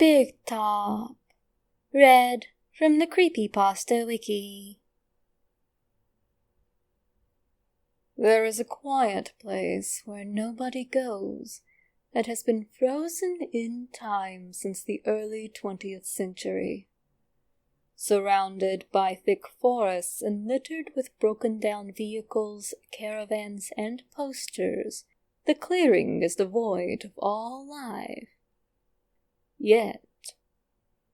Big Top. Read from the Creepypasta Wiki. There is a quiet place where nobody goes that has been frozen in time since the early 20th century. Surrounded by thick forests and littered with broken-down vehicles, caravans, and posters, the clearing is devoid of all life. Yet,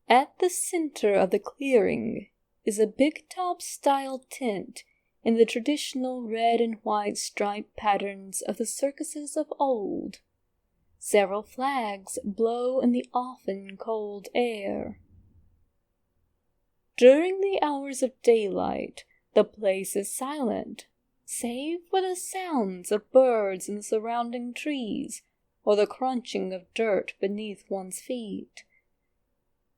at the center of the clearing is a big top-style tent in the traditional red and white striped patterns of the circuses of old. Several flags blow in the often cold air. During the hours of daylight, the place is silent, save for the sounds of birds in the surrounding trees or the crunching of dirt beneath one's feet.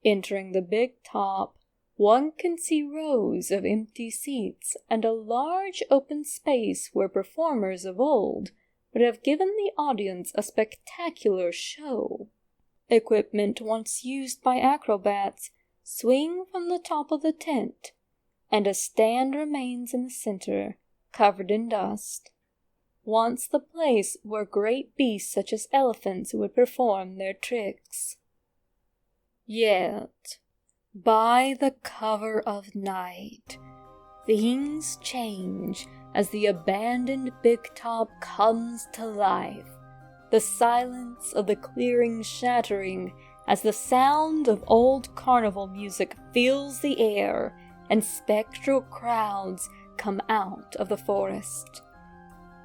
Entering the big top, one can see rows of empty seats and a large open space where performers of old would have given the audience a spectacular show. Equipment once used by acrobats swing from the top of the tent, and a stand remains in the center, covered in dust. Once the place where great beasts such as elephants would perform their tricks. Yet, by the cover of night, things change as the abandoned big top comes to life, the silence of the clearing shattering as the sound of old carnival music fills the air and spectral crowds come out of the forest.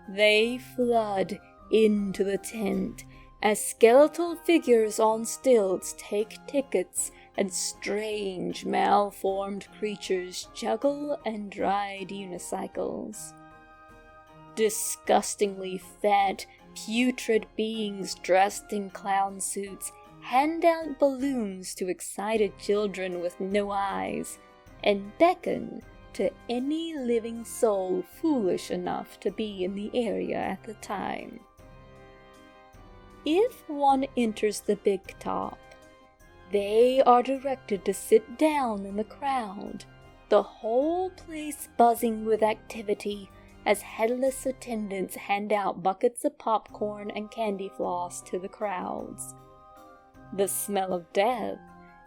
They flood into the tent as skeletal figures on stilts take tickets and strange malformed creatures juggle and ride unicycles. Disgustingly fat, putrid beings dressed in clown suits hand out balloons to excited children with no eyes, and beckon to any living soul foolish enough to be in the area at the time. If one enters the big top, they are directed to sit down in the crowd, the whole place buzzing with activity as headless attendants hand out buckets of popcorn and candy floss to the crowds. The smell of death,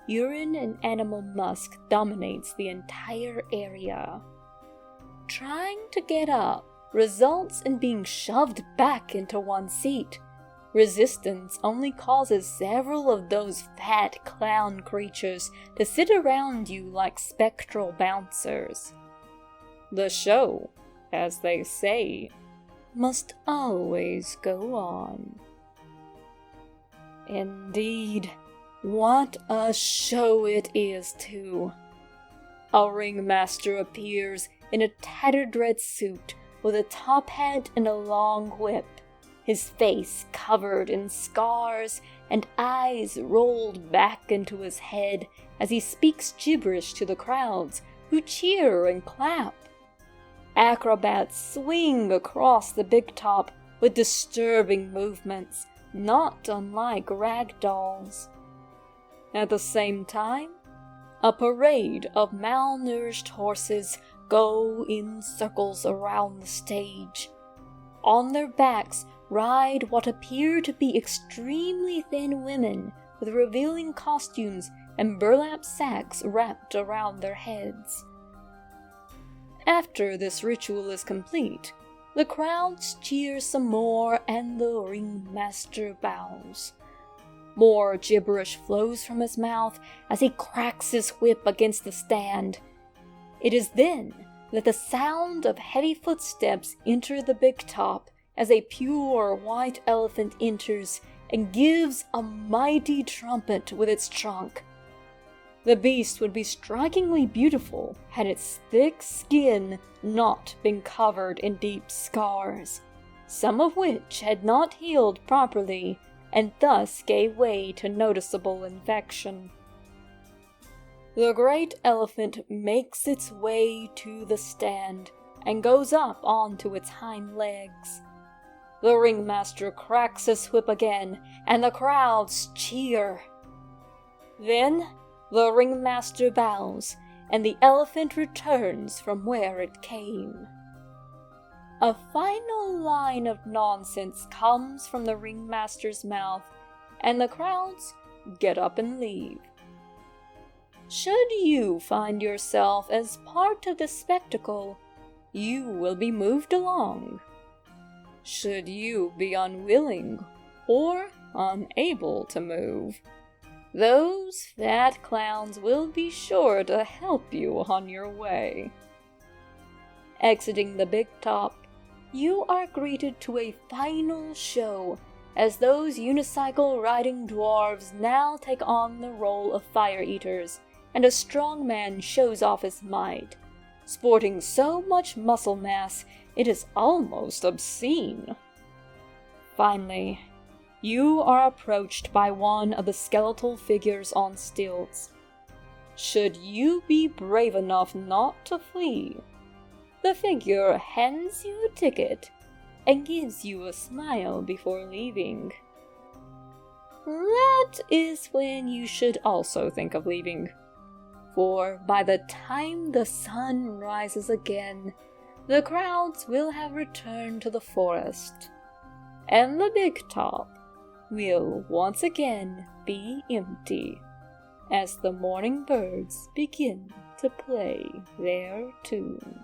urine, and animal musk dominates the entire area. Trying to get up results in being shoved back into one's seat. Resistance only causes several of those fat clown creatures to sit around you like spectral bouncers. The show, as they say, must always go on. Indeed, what a show it is, too. A ringmaster appears in a tattered red suit with a top hat and a long whip, his face covered in scars and eyes rolled back into his head as he speaks gibberish to the crowds, who cheer and clap. Acrobats swing across the big top with disturbing movements, not unlike rag dolls. At the same time, a parade of malnourished horses go in circles around the stage. On their backs ride what appear to be extremely thin women with revealing costumes and burlap sacks wrapped around their heads. After this ritual is complete, the crowds cheer some more and the ringmaster bows. More gibberish flows from his mouth as he cracks his whip against the stand. It is then that the sound of heavy footsteps enter the big top as a pure white elephant enters and gives a mighty trumpet with its trunk. The beast would be strikingly beautiful had its thick skin not been covered in deep scars, some of which had not healed properly and thus gave way to noticeable infection. The great elephant makes its way to the stand and goes up onto its hind legs. The ringmaster cracks his whip again, and the crowds cheer. Then the ringmaster bows, and the elephant returns from where it came. A final line of nonsense comes from the ringmaster's mouth, and the crowds get up and leave. Should you find yourself as part of the spectacle, you will be moved along. Should you be unwilling or unable to move, those fat clowns will be sure to help you on your way. Exiting the big top, you are greeted to a final show as those unicycle-riding dwarves now take on the role of fire eaters, and a strong man shows off his might, sporting so much muscle mass it is almost obscene. Finally, you are approached by one of the skeletal figures on stilts. Should you be brave enough not to flee, the figure hands you a ticket and gives you a smile before leaving. That is when you should also think of leaving, for by the time the sun rises again, the crowds will have returned to the forest, and the big top will once again be empty as the morning birds begin to play their tune.